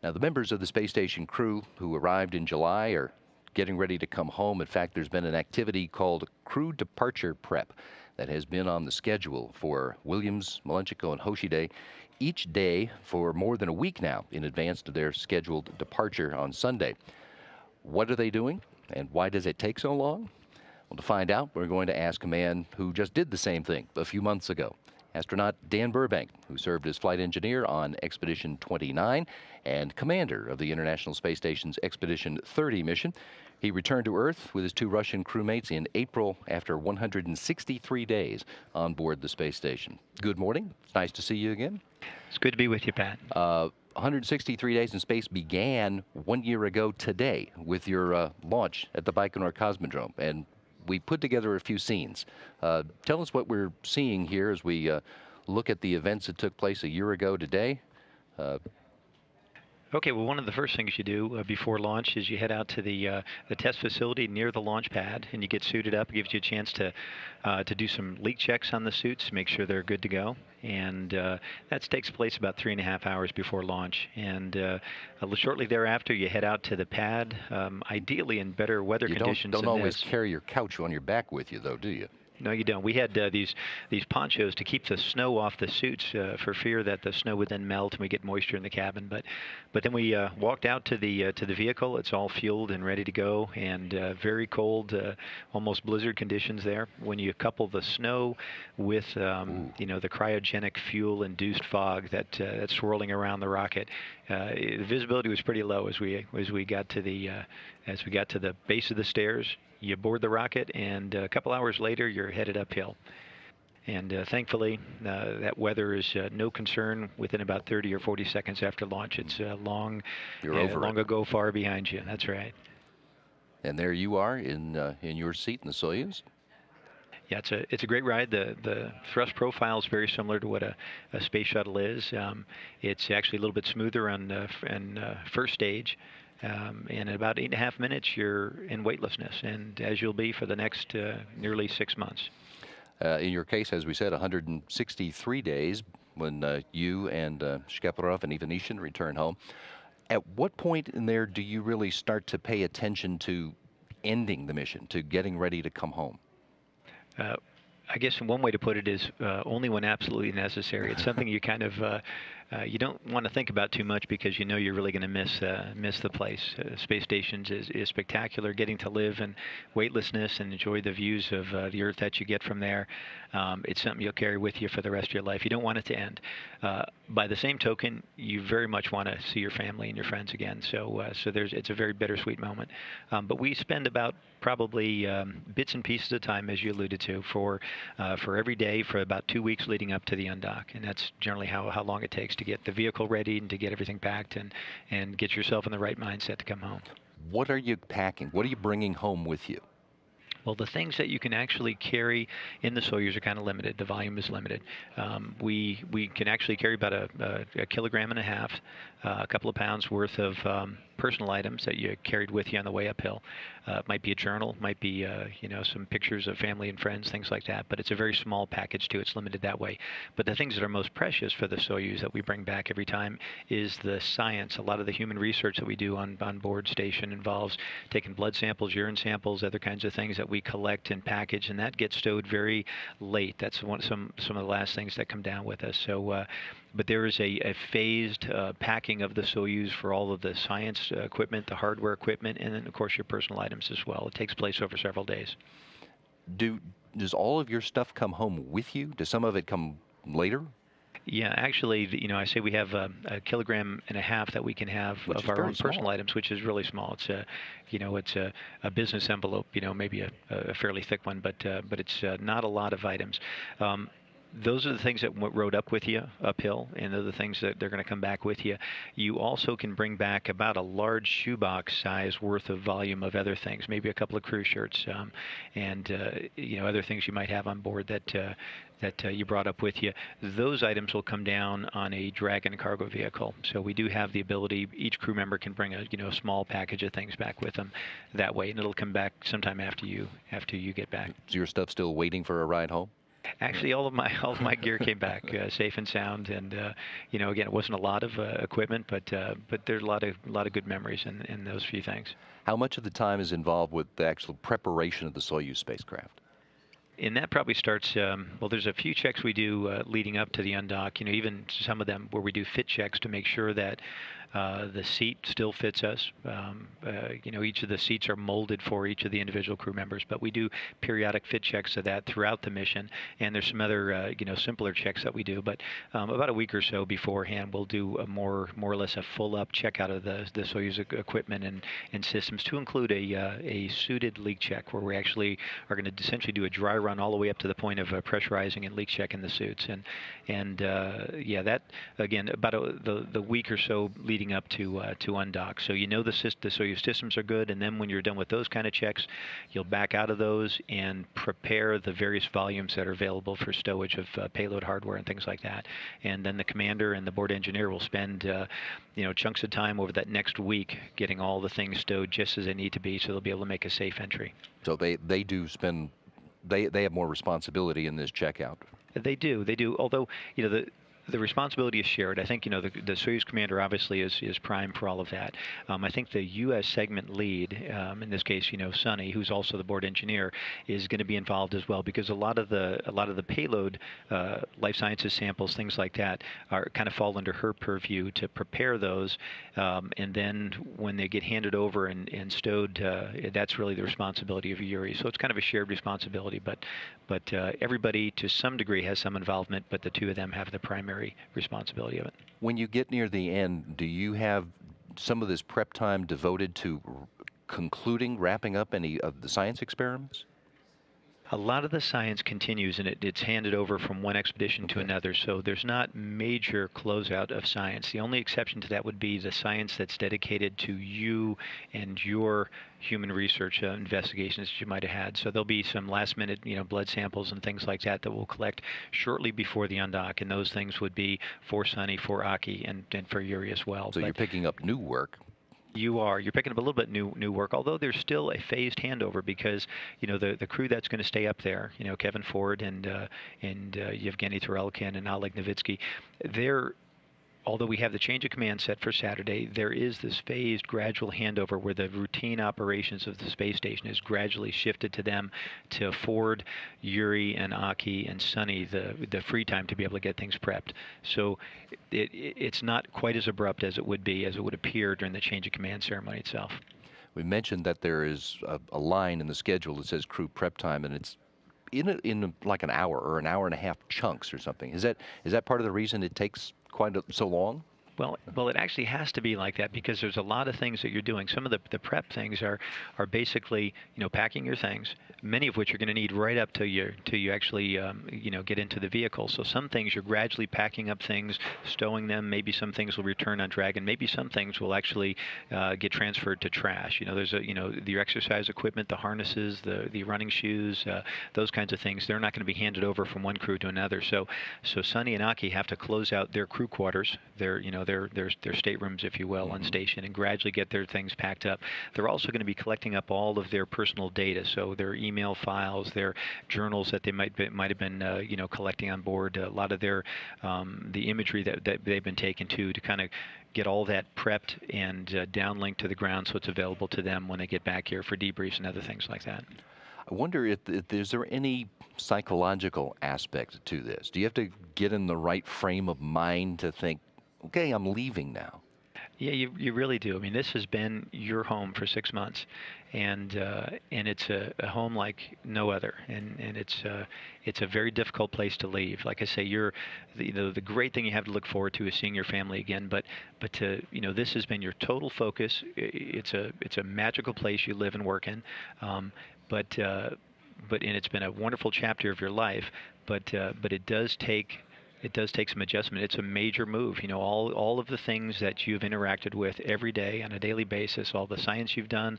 Now, the members of the space station crew who arrived in July are getting ready to come home. In fact, there's been an activity called Crew Departure Prep that has been on the schedule for Williams, Malenchiko, and Hoshide each day for more than a week now in advance to their scheduled departure on Sunday. What are they doing, and why does it take so long? Well, to find out, we're going to ask a man who just did the same thing a few months ago. Astronaut Dan Burbank, who served as flight engineer on Expedition 29 and commander of the International Space Station's Expedition 30 mission. He returned to Earth with his two Russian crewmates in April after 163 days on board the space station. Good morning. It's nice to see you again. It's good to be with you, Pat. 163 days in space began 1 year ago today with your launch at the Baikonur Cosmodrome, and we put together a few scenes. Tell us what we're seeing here as we look at the events that took place a year ago today. Okay, well, one of the first things you do before launch is you head out to the test facility near the launch pad, and you get suited up. It gives you a chance to do some leak checks on the suits, make sure they're good to go. And that takes place about 3.5 hours before launch. And shortly thereafter, you head out to the pad, ideally in better weather conditions. You don't always carry your couch on your back with you, though, do you? No, you don't. We had these ponchos to keep the snow off the suits for fear that the snow would then melt and we get moisture in the cabin. But then we walked out to the vehicle. It's all fueled and ready to go, and very cold, almost blizzard conditions there. When you couple the snow with the cryogenic fuel-induced fog that's swirling around the rocket, the visibility was pretty low as we got to the base of the stairs. You board the rocket, and a couple hours later, you're headed uphill. And thankfully, that weather is no concern within about 30 or 40 seconds after launch. It's long ago, far behind you. That's right. And there you are in your seat in the Soyuz. Yeah, it's a great ride. The thrust profile is very similar to what a space shuttle is. It's actually a little bit smoother on first stage. And in about 8.5 minutes, you're in weightlessness, and as you'll be for the next nearly 6 months. In your case, as we said, 163 days when you and Shcheparov and Ivanishin return home. At what point in there do you really start to pay attention to ending the mission, to getting ready to come home? I guess one way to put it is only when absolutely necessary. It's something you kind of you don't want to think about too much because you know you're really going to miss the place. Space stations is spectacular. Getting to live in weightlessness and enjoy the views of the Earth that you get from there, it's something you'll carry with you for the rest of your life. You don't want it to end. By the same token, you very much want to see your family and your friends again. So it's a very bittersweet moment. But we spend about probably bits and pieces of time, as you alluded to, for every day for about 2 weeks leading up to the undock, and that's generally how long it takes to get the vehicle ready and to get everything packed and get yourself in the right mindset to come home. What are you packing? What are you bringing home with you? Well, the things that you can actually carry in the Soyuz are kind of limited. The volume is limited. We can actually carry about a 1.5 kilograms, a couple of pounds worth of personal items that you carried with you on the way uphill. It might be a journal, might be some pictures of family and friends, things like that. But it's a very small package too. It's limited that way. But the things that are most precious for the Soyuz that we bring back every time is the science. A lot of the human research that we do on board station involves taking blood samples, urine samples, other kinds of things that we collect and package, and that gets stowed very late. That's some of the last things that come down with us. So. But there is a phased packing of the Soyuz for all of the science equipment, the hardware equipment, and then, of course, your personal items as well. It takes place over several days. Does all of your stuff come home with you? Does some of it come later? Yeah, actually, I say we have a 1.5 kilograms that we can have of our own personal items, which is really small. It's a business envelope, maybe a fairly thick one, but it's not a lot of items. Those are the things that rode up with you uphill, and they're the things that they're going to come back with you. You also can bring back about a large shoebox size worth of volume of other things, maybe a couple of crew shirts, and other things you might have on board that you brought up with you. Those items will come down on a Dragon cargo vehicle. So we do have the ability. Each crew member can bring a small package of things back with them that way, and it'll come back sometime after you get back. Is your stuff still waiting for a ride home? Actually, all of my gear came back safe and sound, and again, it wasn't a lot of equipment, but there's a lot of good memories in those few things. How much of the time is involved with the actual preparation of the Soyuz spacecraft? And that probably starts, well, there's a few checks we do leading up to the undock, even some of them where we do fit checks to make sure that the seat still fits us. Each of the seats are molded for each of the individual crew members, but we do periodic fit checks of that throughout the mission. And there's some other, simpler checks that we do. But about a week or so beforehand, we'll do a more or less a full-up checkout of the Soyuz equipment and systems, to include a suited leak check, where we actually are going to essentially do a dry run all the way up to the point of pressurizing and leak checking the suits. That again, about the week or so leading up to undock. So the Soyuz systems are good, and then when you're done with those kind of checks, you'll back out of those and prepare the various volumes that are available for stowage of payload hardware and things like that. And then the commander and the board engineer will spend chunks of time over that next week getting all the things stowed just as they need to be, so they'll be able to make a safe entry. So they do spend, they have more responsibility in this checkout. They do. Although, the responsibility is shared. I think, the Soyuz commander obviously is prime for all of that. I think the U.S. segment lead, in this case, Sonny, who's also the board engineer, is going to be involved as well, because a lot of the payload, life sciences samples, things like that, are kind of fall under her purview to prepare those, and then when they get handed over and stowed, that's really the responsibility of Yuri. So it's kind of a shared responsibility, but everybody to some degree has some involvement, but the two of them have the primary responsibility of it. When you get near the end, do you have some of this prep time devoted to wrapping up any of the science experiments? A lot of the science continues, and it's handed over from one expedition to another, so there's not major closeout of science. The only exception to that would be the science that's dedicated to you and your human research investigations that you might have had. So there'll be some last-minute, blood samples and things like that we'll collect shortly before the undock, and those things would be for Sonny, for Aki, and for Yuri as well. So you're picking up new work. You're picking up a little bit new work, although there's still a phased handover, because the crew that's going to stay up there, Kevin Ford and Yevgeny Tarelkin and Oleg Novitsky, although we have the change of command set for Saturday, there is this phased, gradual handover where the routine operations of the space station is gradually shifted to them, to afford Yuri and Aki and Sonny the free time to be able to get things prepped. So it's not quite as abrupt as it would appear during the change of command ceremony itself. We mentioned that there is a line in the schedule that says crew prep time, and it's in like an hour or an hour and a half chunks or something. Is that part of the reason it takes so long? Well, it actually has to be like that, because there's a lot of things that you're doing. Some of the prep things are basically, packing your things, many of which you're going to need right up till you actually, get into the vehicle. So some things you're gradually packing up things, stowing them. Maybe some things will return on Dragon. Maybe some things will actually get transferred to trash. There's your exercise equipment, the harnesses, the running shoes, those kinds of things. They're not going to be handed over from one crew to another. So Sonny and Aki have to close out their crew quarters, their staterooms, if you will, on station, and gradually get their things packed up. They're also going to be collecting up all of their personal data, so their email files, their journals that they might have been collecting on board, a lot of their the imagery that they've been taken to kind of get all that prepped and downlinked to the ground, so it's available to them when they get back here for debriefs and other things like that. I wonder if is there any psychological aspect to this? Do you have to get in the right frame of mind to think, okay, I'm leaving now? Yeah, you really do. I mean, this has been your home for 6 months, and it's a home like no other, and it's a very difficult place to leave. Like I say, the great thing you have to look forward to is seeing your family again, but this has been your total focus. It's a magical place you live and work in, and it's been a wonderful chapter of your life, but it does take some adjustment. It's a major move. All of the things that you've interacted with every day on a daily basis, all the science you've done,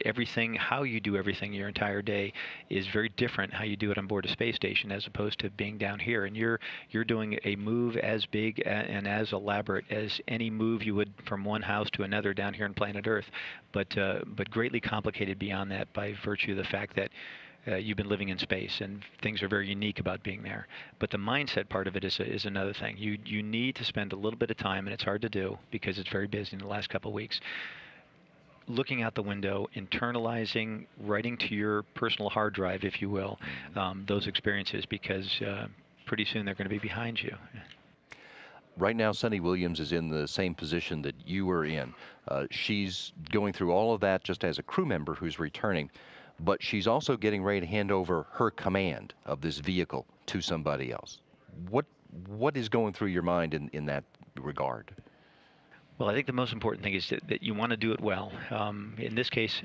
everything, how you do everything your entire day is very different how you do it on board a space station as opposed to being down here. And you're doing a move as big and as elaborate as any move you would from one house to another down here on planet Earth, but greatly complicated beyond that by virtue of the fact that you've been living in space, and things are very unique about being there. But the mindset part of it is another thing. You need to spend a little bit of time, and it's hard to do because it's very busy in the last couple of weeks, looking out the window, internalizing, writing to your personal hard drive, if you will, those experiences, because pretty soon they're going to be behind you. Right now, Sunny Williams is in the same position that you were in. She's going through all of that just as a crew member who's returning, but she's also getting ready to hand over her command of this vehicle to somebody else. What is going through your mind in that regard? Well, I think the most important thing is that you want to do it well. In this case,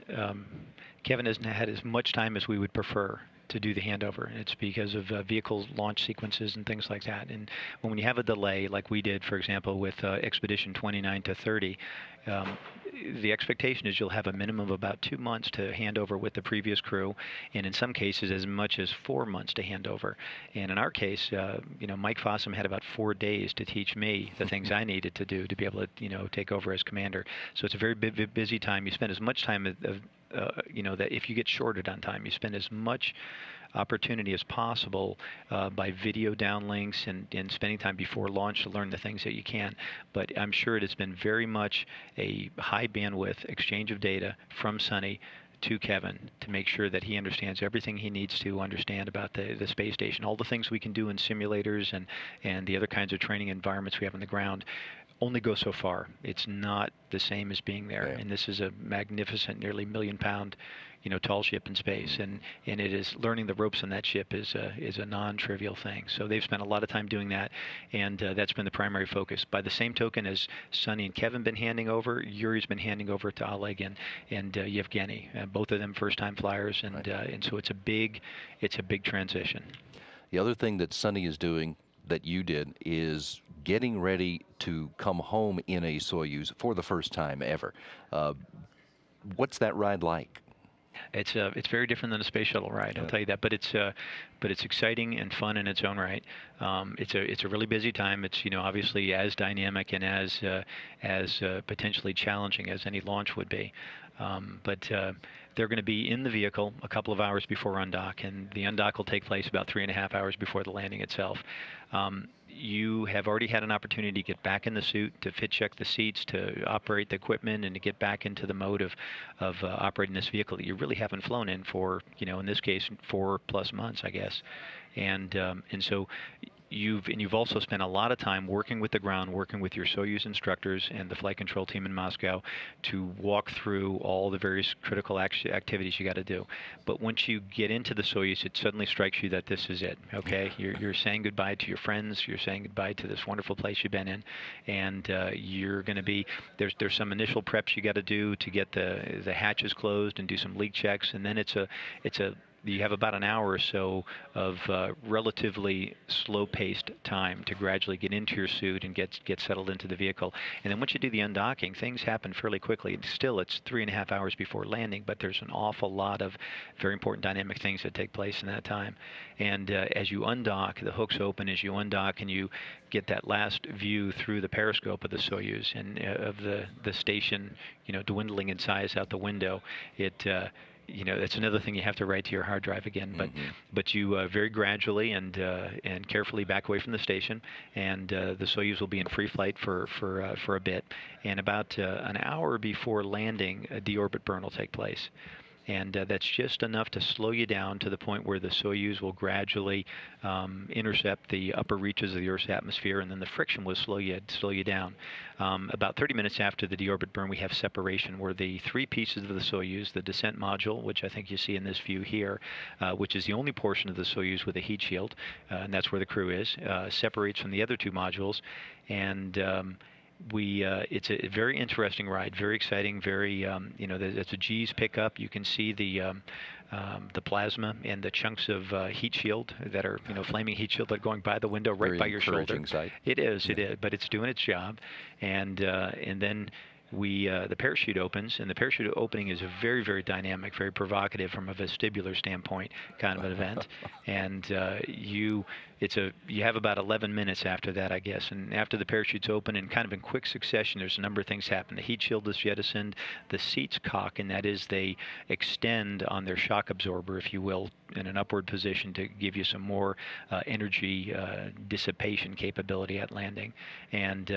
Kevin hasn't had as much time as we would prefer to do the handover. And it's because of vehicle launch sequences and things like that. And when you have a delay, like we did, for example, with Expedition 29 to 30, the expectation is you'll have a minimum of about 2 months to hand over with the previous crew, and in some cases as much as 4 months to hand over. And in our case, Mike Fossum had about 4 days to teach me the things I needed to do to be able to, take over as commander. So it's a very busy time. You spend as much time that if you get shorted on time, you spend as much opportunity as possible by video downlinks and spending time before launch to learn the things that you can. But I'm sure it has been very much a high bandwidth exchange of data from Sunny to Kevin to make sure that he understands everything he needs to understand about the space station, all the things we can do in simulators and the other kinds of training environments we have on the ground. Only go so far. It's not the same as being there. Yeah. And this is a magnificent, nearly million-pound, tall ship in space. And it is learning the ropes on that ship is a non-trivial thing. So they've spent a lot of time doing that, and that's been the primary focus. By the same token, as Sunny and Kevin been handing over, Yuri's been handing over to Oleg and Yevgeny. Both of them first-time flyers, and right. And so it's a big transition. The other thing that Sunny is doing that you did is getting ready to come home in a Soyuz for the first time ever. What's that ride like? It's very different than a space shuttle ride, I'll tell you that. But it's exciting and fun in its own right. It's a really busy time. It's obviously as dynamic and as potentially challenging as any launch would be. But they're going to be in the vehicle a couple of hours before undock, and the undock will take place about 3.5 hours before the landing itself. You have already had an opportunity to get back in the suit, to fit check the seats, to operate the equipment, and to get back into the mode of operating this vehicle that you really haven't flown in for, in this case, 4+ months, I guess. And so you've also spent a lot of time working with the ground, working with your Soyuz instructors and the flight control team in Moscow to walk through all the various critical activities you got to do. But once you get into the Soyuz, it suddenly strikes you that this is it. Okay, you're saying goodbye to your friends. You're saying goodbye to this wonderful place you've been in, and you're going to be there's some initial preps you got to do to get the hatches closed and do some leak checks, and then you have about an hour or so of relatively slow-paced time to gradually get into your suit and get settled into the vehicle. And then once you do the undocking, things happen fairly quickly. Still, it's 3.5 hours before landing, but there's an awful lot of very important dynamic things that take place in that time. And as you undock, the hooks open as you undock, and you get that last view through the periscope of the Soyuz and of the station, dwindling in size out the window. That's another thing you have to write to your hard drive again. But you very gradually and carefully back away from the station, and the Soyuz will be in free flight for a bit. And about an hour before landing, a deorbit burn will take place. And that's just enough to slow you down to the point where the Soyuz will gradually intercept the upper reaches of the Earth's atmosphere, and then the friction will slow you down. About 30 minutes after the deorbit burn, we have separation, where the 3 pieces of the Soyuz, the descent module, which I think you see in this view here, which is the only portion of the Soyuz with a heat shield, and that's where the crew is, separates from the other 2 modules, and it's a very interesting ride, very exciting, very it's a G's pickup. You can see the plasma and the chunks of heat shield that are flaming heat shield that are going by the window right by your shoulder. Sight. It is, but it's doing its job, and then the parachute opens, and the parachute opening is a very, very dynamic, very provocative from a vestibular standpoint kind of an event. And you have about 11 minutes after that, I guess. And after the parachute's open, and kind of in quick succession, there's a number of things happen. The heat shield is jettisoned, the seats cock, and that is they extend on their shock absorber, if you will, in an upward position to give you some more energy dissipation capability at landing. And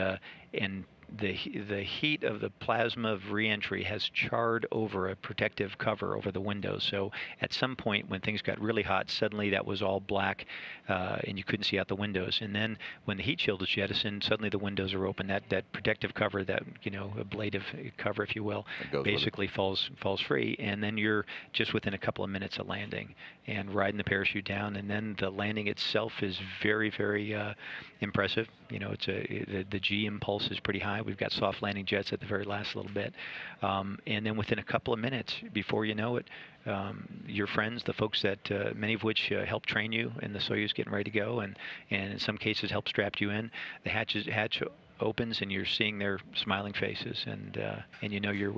the heat of the plasma of reentry has charred over a protective cover over the windows. So at some point when things got really hot, suddenly that was all black and you couldn't see out the windows. And then when the heat shield is jettisoned, suddenly the windows are open. That protective cover, that ablative cover, if you will, basically falls free. And then you're just within a couple of minutes of landing and riding the parachute down. And then the landing itself is very, very impressive. The G impulse is pretty high. We've got soft landing jets at the very last little bit. And then within a couple of minutes, before you know it, your friends, the folks that many of which helped train you in the Soyuz getting ready to go, and in some cases helped strap you in, the hatch opens and you're seeing their smiling faces, and you're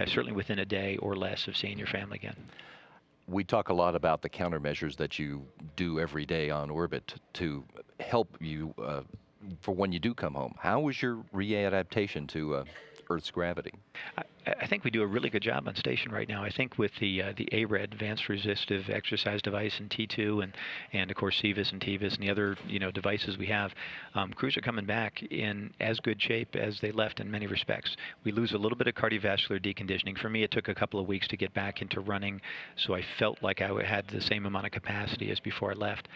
certainly within a day or less of seeing your family again. We talk a lot about the countermeasures that you do every day on orbit to help you for when you do come home. How was your readaptation to Earth's gravity? I think we do a really good job on station right now. I think with the ARED, Advanced Resistive Exercise Device, and T2, and of course CVIS and TVIS and the other devices we have, crews are coming back in as good shape as they left in many respects. We lose a little bit of cardiovascular deconditioning. For me, it took a couple of weeks to get back into running, so I felt like I had the same amount of capacity as before I left.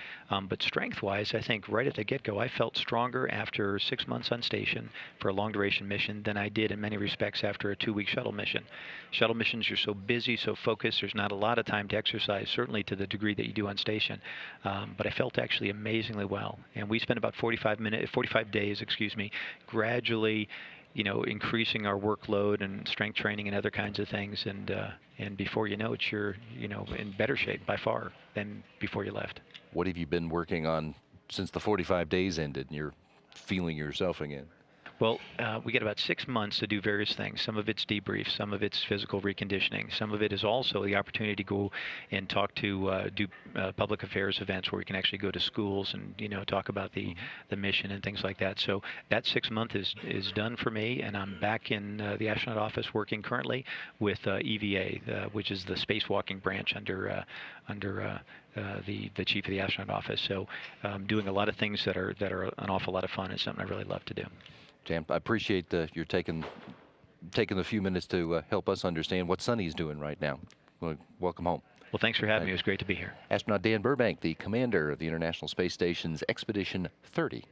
But strength-wise, I think right at the get-go, I felt stronger after 6 months on station for a long-duration mission than I did in many respects after a 2-week shuttle mission. Shuttle missions, you're so busy, so focused, there's not a lot of time to exercise, certainly to the degree that you do on station. But I felt actually amazingly well. And we spent about 45 days, gradually increasing our workload and strength training and other kinds of things. And before you know it, you're in better shape by far than before you left. What have you been working on since the 45 days ended and you're feeling yourself again? Well, we get about 6 months to do various things. Some of it's debrief, some of it's physical reconditioning. Some of it is also the opportunity to go and talk to do public affairs events where we can actually go to schools and talk about the mission and things like that. So that 6 month is done for me, and I'm back in the astronaut office working currently with EVA, which is the spacewalking branch under the chief of the astronaut office. So doing a lot of things that are an awful lot of fun and something I really love to do. Jan, I appreciate you're taking a few minutes to help us understand what Sonny's doing right now. Well, welcome home. Well, thanks for having me. It was great to be here. Astronaut Dan Burbank, the commander of the International Space Station's Expedition 30.